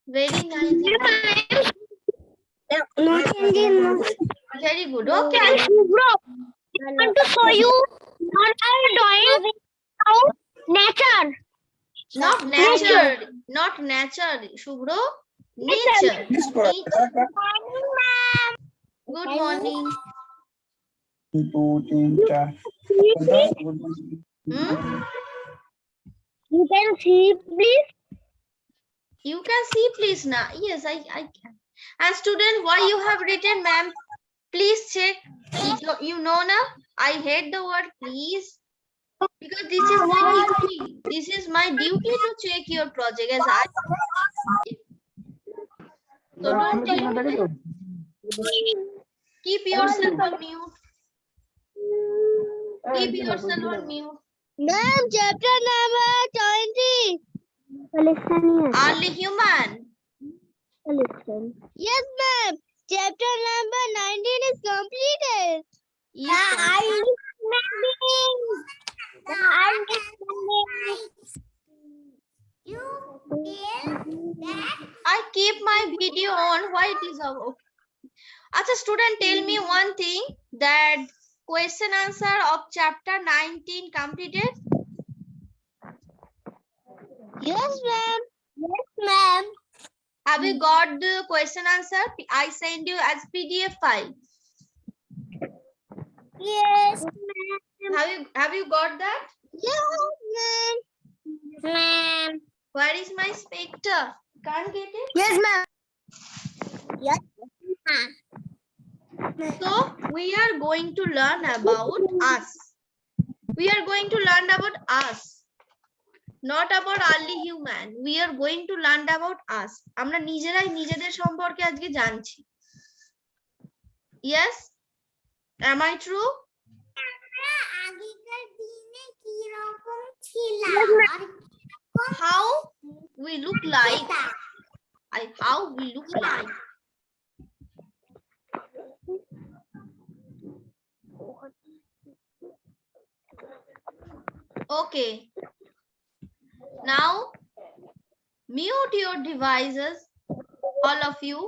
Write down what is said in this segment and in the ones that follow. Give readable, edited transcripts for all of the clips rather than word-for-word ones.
Very nice. Very good. Okay. I want to show you what I'm drawing out nature. Not nature. Not nature. Shubhro. Nature. Nature. Good morning. Hmm? You can see, please. You can see, please, now. Yes, I can. And student, why you have written, ma'am? Please check. You know now. I hate the word please. Because this is my duty. This is my duty to check your project as I. So don't tell me. Keep yourself on mute. Keep yourself on mute. Ma'am, chapter number 20. Early human. Yes, ma'am. Chapter number 19 is completed. I keep my video on. Why it is off? As a student, tell me one thing, that question answer of chapter 19 completed. Yes, ma'am. Yes, ma'am. Have you got the question answer? I send you as PDF file. Yes, ma'am. Have you got that? Yes, ma'am. Ma'am. Where is my spectre? Can't get it? Yes, ma'am. Yes, So we are going to learn about us. We are going to learn about us. Not about early human. We are going to learn about us. আমরা নিজেরাই নিজেদের সম্পর্কে আজকে জানছি। Yes? Am I true? How we look like? How we look like? Okay. Now mute your devices, all of you.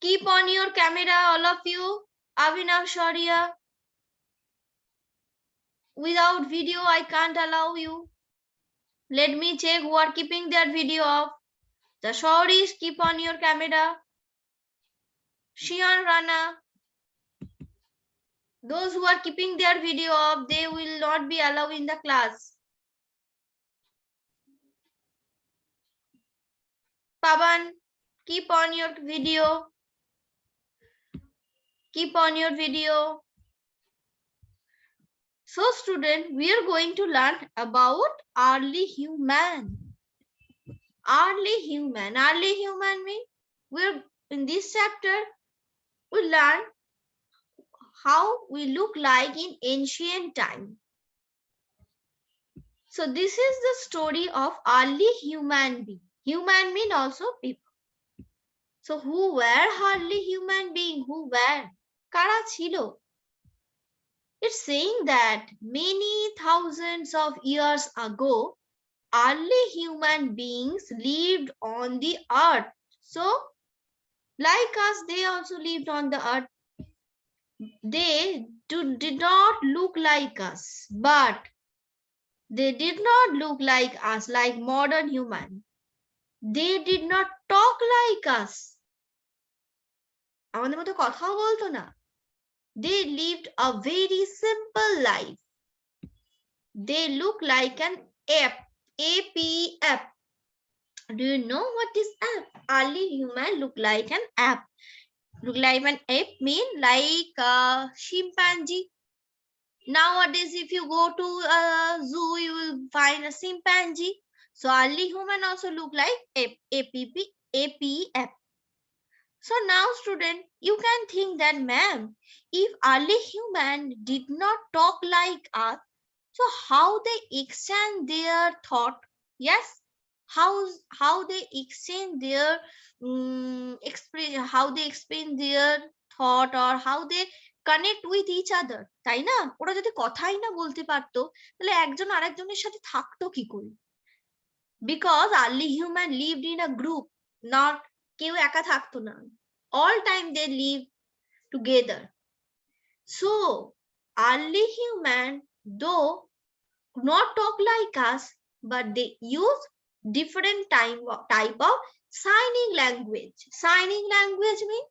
Keep on your camera, all of you. Avinav, Shaurya. Without video, I can't allow you. Let me check who are keeping their video off. The Shauris, keep on your camera. Shion, Rana. Those who are keeping their video off, they will not be allowed in the class. Pavan, keep on your video. Keep on your video. So student, we are going to learn about early human. Early human. Early human means we're in this chapter we learn how we look like in ancient time. So this is the story of early human being. Human mean also people. So who were early human being? Who were? Kara chilo. It's saying that many thousands of years ago, early human beings lived on the earth. So, like us, they also lived on the earth. They did not look like us, but they did not look like us, like modern human. They did not talk like us. আমাদের মতো কথাও বলতো না। They lived a very simple life. They look like an ape. A-P-E-F. Do you know what is ape? Early human look like an ape. Look like an ape mean like a chimpanzee. Nowadays, if you go to a zoo, you will find a chimpanzee. So early human also look like ape. A-P-E-F. So now student, you can think that ma'am, if early human did not talk like us, so how they exchange their thought? Yes, how they exchange their how they explain their thought, or how they connect with each other, তাই না? ওরা যদি কথাই না বলতে পারতো তাহলে একজন আরেকজনের সাথে থাকতো কি করে? Because early human lived in a group, not কেউ একা থাকতো না, all time they live together. So early human though not talk like us, but they use different type of signing language. Signing language mean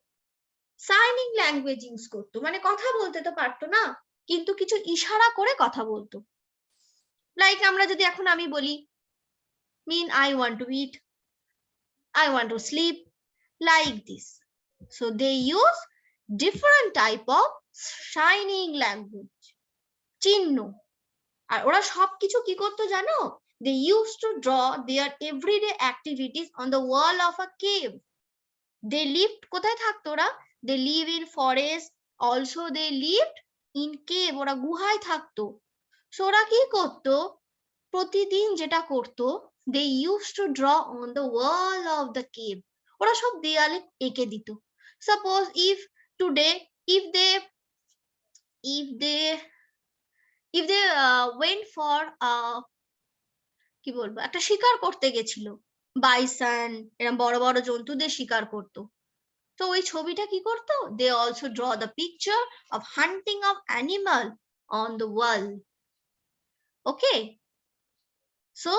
signing language use করতো, মানে কথা বলতে তো পারতো না কিন্তু কিছু ইশারা করে কথা বলতো। লাইক আমরা যদি এখন আমি বলি mean I want to eat, I want to sleep, like this. So they use different type of signing language, চিহ্ন। আর ওরা সবকিছু কি করতো জানো? They used to draw their everyday activities on the wall of a cave. They lived, কোথায় থাকতো ওরা? They live in forest, also they lived in cave, ওরা গুহায় থাকতো। সো ওরা কি করতো? প্রতিদিন যেটা করতো, they used to draw on the wall of the cave. ওরা সব দেয়ালে এঁকে দিত। Suppose if today if they went for কি বলবো, একটা শিকার করতে গেছিল, বাইসন এরকম বড় বড় জন্তুদের শিকার করতো, তো ওই ছবিটা কি করতো? They also draw the picture of hunting of animal on the wall. Okay, so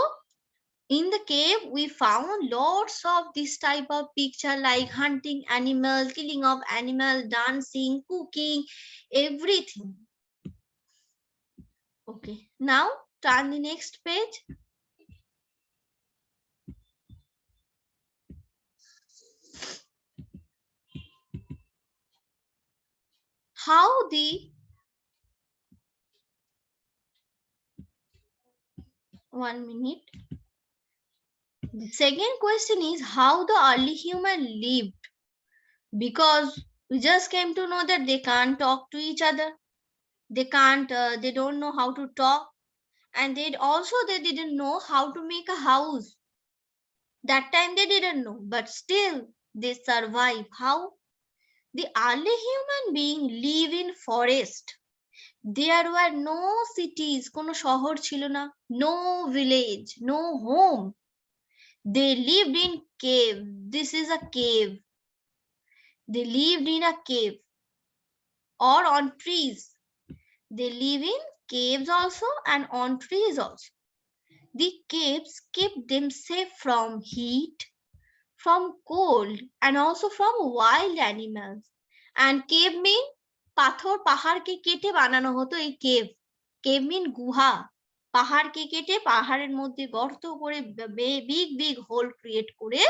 in the cave we found lots of this type of picture like hunting animal, killing of animal, dancing, cooking, everything. Okay, now turn the next page. How the 1 minute. The second question is how the early human lived, because we just came to know that they can't talk to each other, they don't know how to talk, and they didn't know how to make a house. That time they didn't know, but still they survive. How? The early human being live in forest. There were no cities, kono শহর ছিল না, no village, no home. They lived in cave. This is a cave. They lived in a cave or on trees. They live in caves also and on trees also. The caves kept them safe from heat, from cold, and also from wild animals. And cave mean পাথর পাহাড়কে কেটে বানানো হতো এই cave. Cave মিন গুহা, পাহাড়কে কেটে পাহাড়ের মধ্যে গর্ত করে বিগ বিগ হোল ক্রিয়েট করে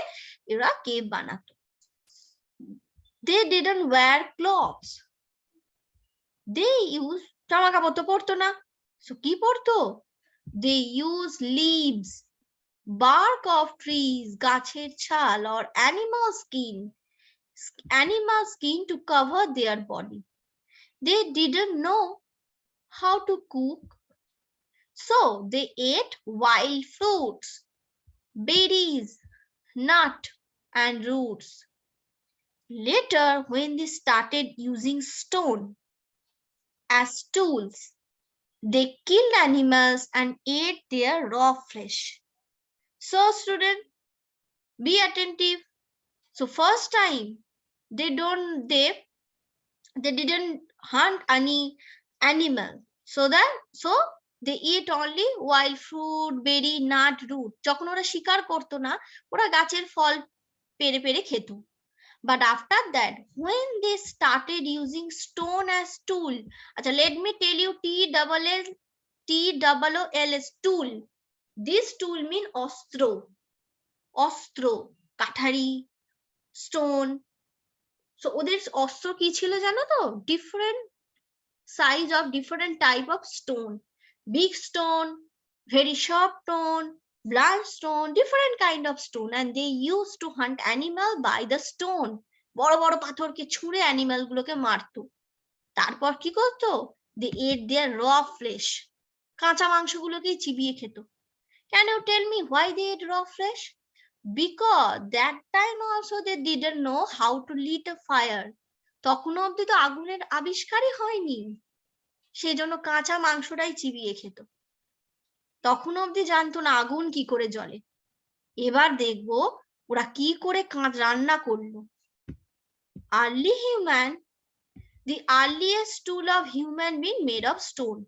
এরা কেভ বানাতো। They didn't wear clothes. They use জামা কাপড় তো পরতো না, সো কি পরতো? They use leaves, bark of trees, গাছের ছাল, or animal skin to cover their body. They didn't know how to cook, so they ate wild fruits, berries, nuts, and roots. Later, when they started using stone as tools, they killed animals and ate their raw flesh. So, student, be attentive. So, first time they didn't hunt any animal, so they eat only wild fruit, berry, nut, root. যখন ওরা শিকার করতো না, ওরা গাছের ফল পেরে পেরে খেত। But after that, when they started using stone as tool, acha, let me tell you TOOLS, tool. This tool mean অস্ত্র, কাঠারি, stone. So ওদের অস্ত্র কি ছিল জানো তো? Different size of different type of stone. Big stone, very sharp stone, blunt stone, different kind of stone, and they used to hunt animal by the stone. বড় বড় পাথরকে ছুঁড়ে অ্যানিমাল গুলোকে মারতো। তারপর কি করতো? They ate their raw flesh. কাঁচা মাংসগুলোকেই চিবিয়ে খেত। Can you tell me why they ate raw flesh? Because that time also they didn't know how to light a fire. তখনও অব্দি তো আগুনের আবিষ্কারই হয়নি, সেই জন্য কাঁচা মাংসটাই চিবিয়ে খেত, তখনও অব্দি জানতো না আগুন কি করে জ্বলে। এবার দেখবো ওরা কি করে রান্না করলো। Early human, the earliest tool of human being made of stone.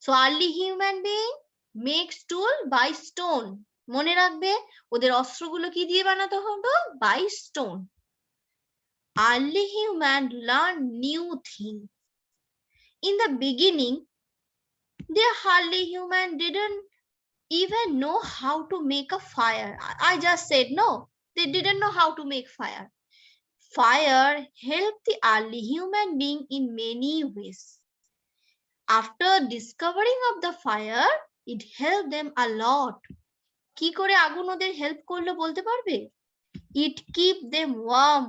So early human being makes tool by stone. মনে রাখবে ওদের অস্ত্রগুলো কি দিয়ে বানাতে হতো? By stone. Early human learned new things. In the beginning, the early human didn't even know how to make a fire. I just said no, they didn't know how to make fire. Fire helped the early human being in many ways. After discovering of the fire, it helped them a lot. কি করে আগুন ওদের help করলো বলতে পারবে? It keep them warm.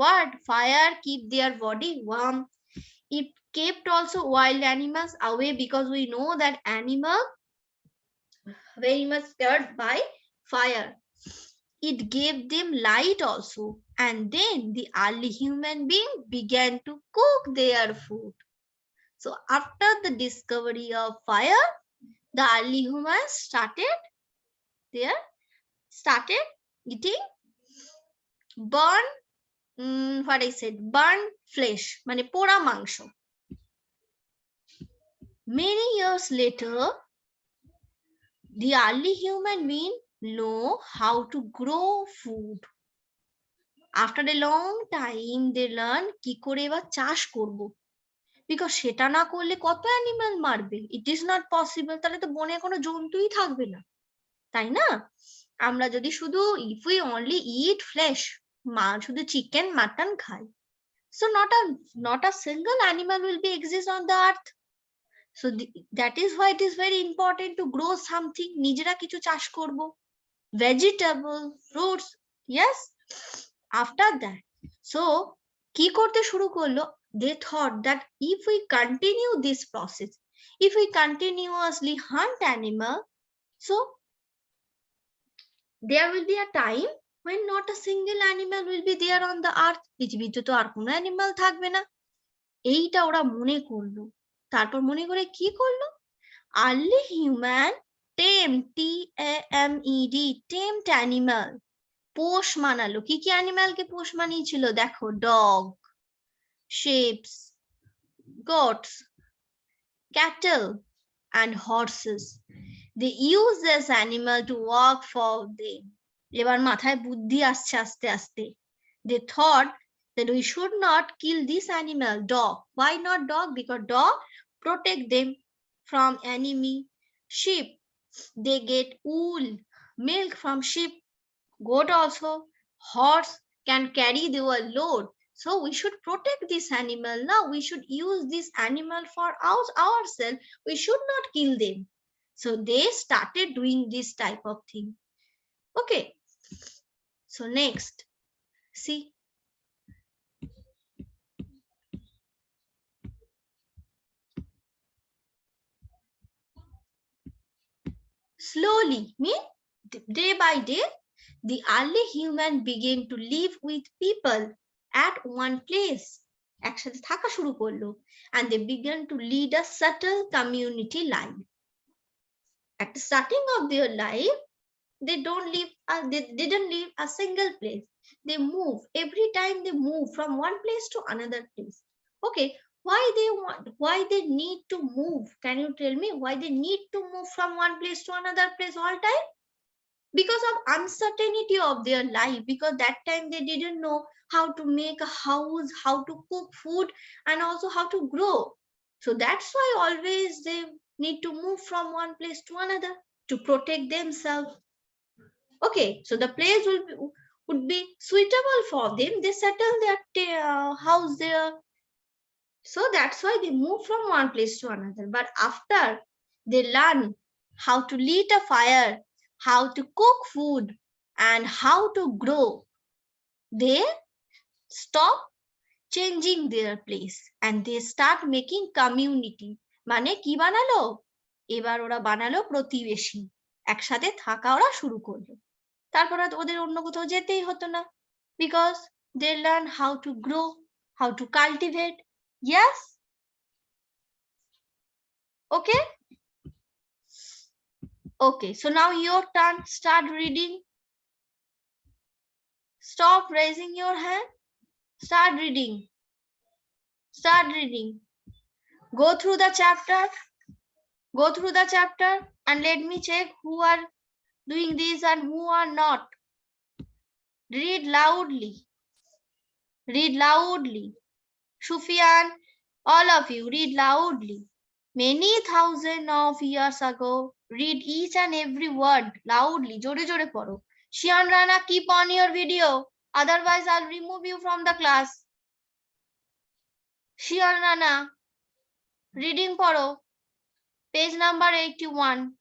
What? Fire keep their body warm. It kept also wild animals away, because we know that animal very much scared by fire. It gave them light also, and then the early human being began to cook their food. So after the discovery of fire, the early humans started eating burn what I said, burn flesh, মানে পোড়া মাংস. Many years later, the early human being know how to grow food. After a long time, they learn কি করে এবার চাষ করব, because সেটা না করলে কত অ্যানিমাল মারবে, ইট ইজ নট পসিবল, তাহলে তো বনে কোনো জন্তুই থাকবে না, তাই না? আমরা যদি শুধু if we only it flash, শুধু চিকেন মাটন খাই, so not a single animal will be exist on the earth. So that is why it is very important to grow something. নিজেরা কিছু চাষ করব, vegetable, fruits. Yes, after that, so কি করতে শুরু করলো? They thought that if we continue this process, if we continuously hunt animal, so there will be a time when not a single animal will be there on the earth. পৃথিবীতে তো আর কোনো animal থাকবে না, এইটা ওরা মনে করলো। তারপর মনে করে কি করলো? আর্লি হিউম্যান টেমড অ্যানিমাল, পোষ মানালো। কি কি অ্যানিমালকে পোষ মানিয়েছিল? দেখো, dog, sheeps, goats, cattle and horses. They use this animal to work for them. এবার মাথায় বুদ্ধি আসছে আস্তে আস্তে। They thought that we should not kill this animal, dog. Why not dog? Because dog protect them from enemy. Sheep, they get wool, milk from sheep. Goat also. Horse can carry their load. So we should protect this animal. Now we should use this animal for ourselves. We should not kill them. So they started doing this type of thing. Okay. So next, see. Slowly, day by day, the early human began to live with people at one place. একসাথে থাকা শুরু করলো, and they began to lead a subtle community life. At the starting of their life, they didn't live a single place. They move every time, they move from one place to another place. Okay, why they need to move? Can you tell me why they need to move from one place to another place all time? Because of uncertainty of their life, because that time they didn't know how to make a house, how to cook food, and also how to grow. So that's why always they need to move from one place to another to protect themselves. Okay, so the place would be suitable for them. They settle their house there. So that's why they move from one place to another. But after they learn how to light a fire, how to cook food, and how to grow, they stop changing their place and they start making community. মানে কি বানালো? এবার ওরা বানালো প্রতিবেশী, একসাথে থাকা ওরা শুরু করলো। তারপর ওদের অন্য কোথাও যেতেই হতো না, because they learn how to grow, how to cultivate. Yes? Okay? Okay, so now your turn. Start reading. Stop raising your hand. Start reading. Start reading. Go through the chapter. Go through the chapter and let me check who are doing this and who are not. Read loudly. Read loudly. Sufyan, all of you, read loudly. Many thousands of years ago, read each and every word loudly. Jore jore poro. Shian Rana, keep on your video. Otherwise, I'll remove you from the class. Shian Rana, reading poro. Page number 81.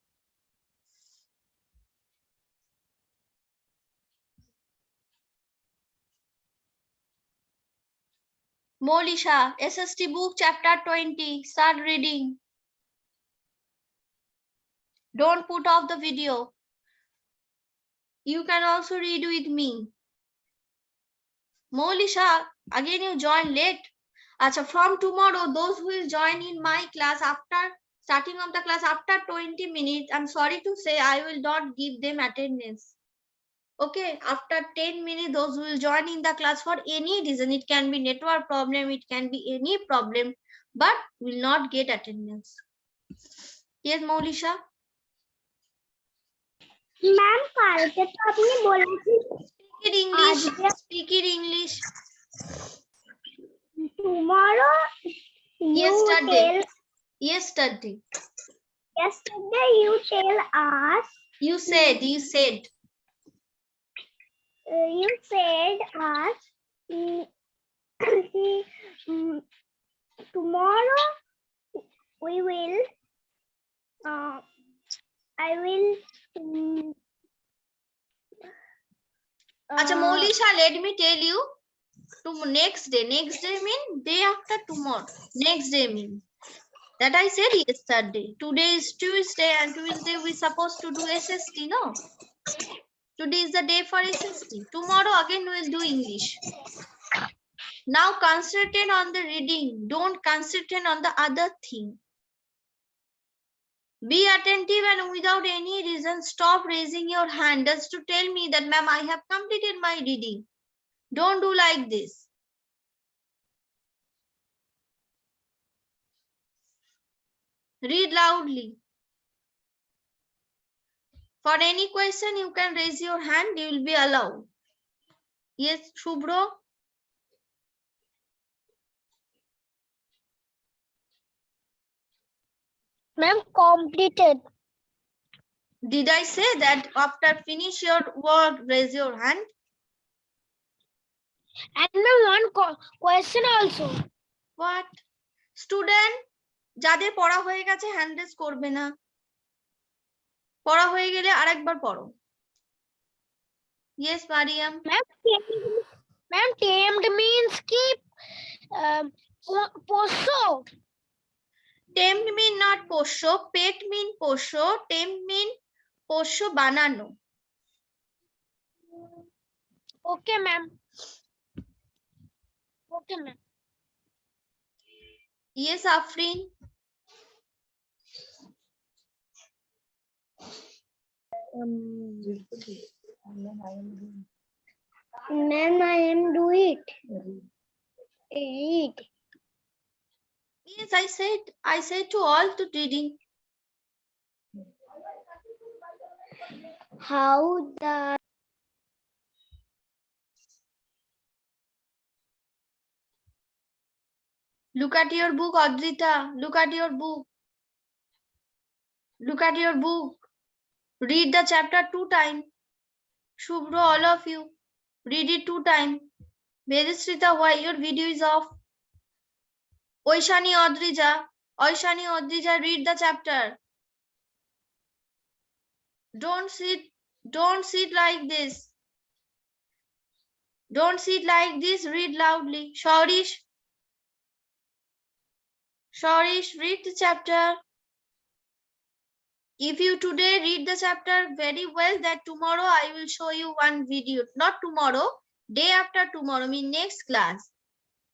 Molisha, SST book chapter 20. Start reading. Don't put off the video. You can also read with me. Molisha, again you join late. Acha, from tomorrow, those who will join in my class after starting of the class after 20 minutes, I'm sorry to say I will not give them attendance. Okay, after 10 minutes, those who will join in the class for any reason, it can be network problem, it can be any problem, but will not get attendance. Yes, Molisha? Ma'am कल के तो आपने बोला कि Speak in English. Speak in English. tomorrow Yesterday. yesterday you tell us You said you said us tomorrow we will I will Acha, Molisha, let me tell you. To next day mean day after tomorrow. Next day mean that I said yesterday. Today is Tuesday and Tuesday we supposed to do SST, no? Today is the day for SST. Tomorrow again we will do English. Now concentrate on the reading. Don't concentrate on the other thing. Be attentive and without any reason stop raising your hand just to tell me that ma'am I have completed my reading. Don't do like this. Read loudly. For any question, you can raise your hand. You will be allowed. Yes, Shubro? ma'am completed. Did I say that after finish your work, raise your hand? And ma'am one question also. What? Student, যাদের পড়া হয়ে গেছে hand raise করবে না। পড়া হয়ে গেলে আরেকবার পড়ো। Yes, Mariam. Ma'am, tamed means keep পোষ্য. Tamed mean not পোষ্য, pet mean পোষ্য, tamed mean পোষ্য বানানো। Okay, ma'am. Okay, ma'am. Yes, Afrin. Ma'am, I am do it. Eat. Yes, I said to all to reading. How the Look at your book, Adrita. Look at your book. Look at your book. Read the chapter 2 times. Shubro, all of you. Read it 2 times. Vedasrita, why your video is off? Oishani Odrija, read the chapter. Don't sit like this. Don't sit like this. Read loudly. Shorish, read the chapter. If you today read the chapter very well, that tomorrow I will show you one video. Not tomorrow, day after tomorrow, mean next class.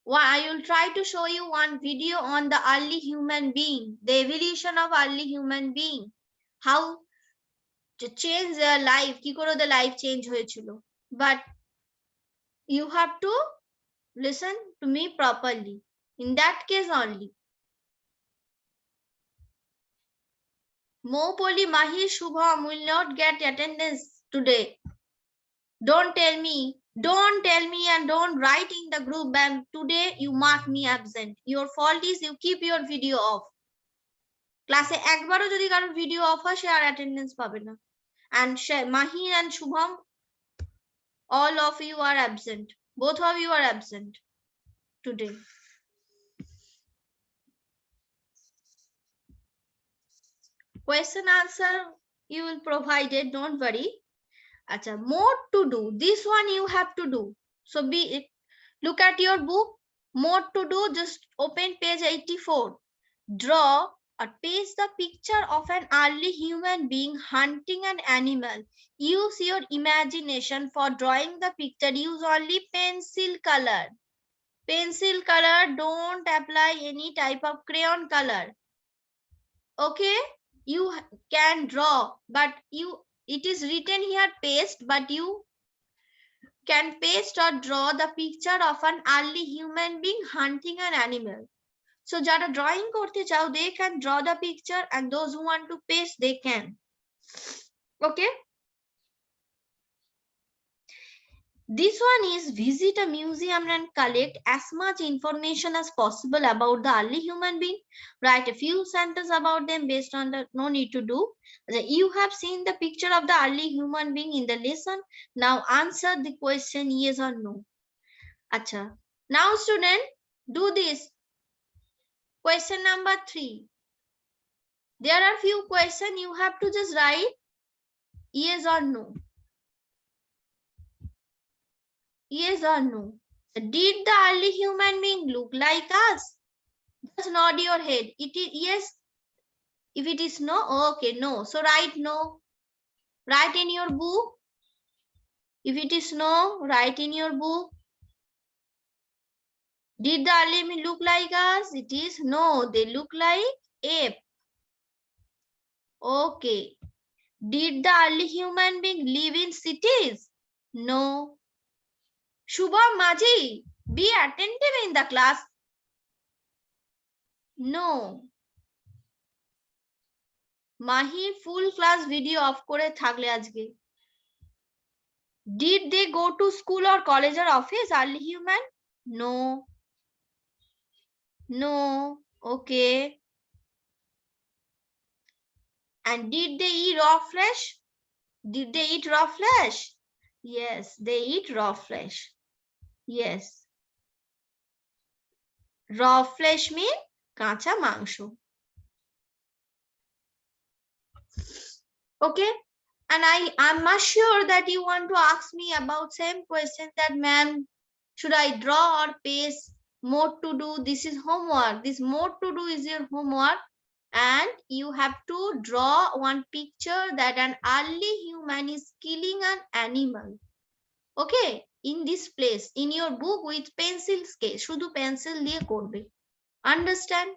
I will try to show you one video on the early human being, the evolution of early human being, how to change their life, কি করে the life change হয়েছিল. But you have to listen to me properly. In that case only. Mopoli, Mahir, Shubham will not get attendance today. Don't tell me and don't write in the group and today you mark me absent. Your fault is you keep your video off. ক্লাসে একবারও যদি কারোর video of হয় সে আর attendance পাবে না। And Mahir and Shubham, all of you are absent. Both of you are absent today. Question answer you will provide it, don't worry. Acha, more to do. This one you have to do. So look at your book. More to do, just open page 84. Draw or paste the picture of an early human being hunting an animal. Use your imagination for drawing the picture. Use only pencil color. Pencil color, don't apply any type of crayon color. Okay, you can draw, but it is written here paste, but you can paste or draw the picture of an early human being hunting an animal. So jara drawing korte chao, they can draw the picture, and those who want to paste, they can. Okay. This one is visit a museum and collect as much information as possible about the early human being. Write a few sentences about them based on the, no need to do. You have seen the picture of the early human being in the lesson. Now answer the question yes or no. Acha. Now student, do this. Question number 3. There are few questions you have to just write yes or no. Yes or no. Did the early human being look like us? Just nod your head. It is yes. If it is no, okay, no. So write no. Write in your book. If it is no, write in your book. Did the early human look like us? It is no. They look like ape. Okay. Did the early human being live in cities? No. Shubham, Maji, be attentive in the class. No. Mahi full class video off করে থাকলে আজকে। Did they go to school or college or office, early human? No. No. Okay. And did they eat raw flesh? Did they eat raw flesh? Yes, they eat raw flesh. Yes. Raw flesh means কাঁচা মাংস। Okay. And I'm not sure that you want to ask me about same question that ma'am, should I draw or paste? More to do. This is homework. This more to do is your homework. And you have to draw one picture that an early human is killing an animal. Okay, in this place, in your book with pencil scale. শুধু pencil দিয়ে করবে. Understand?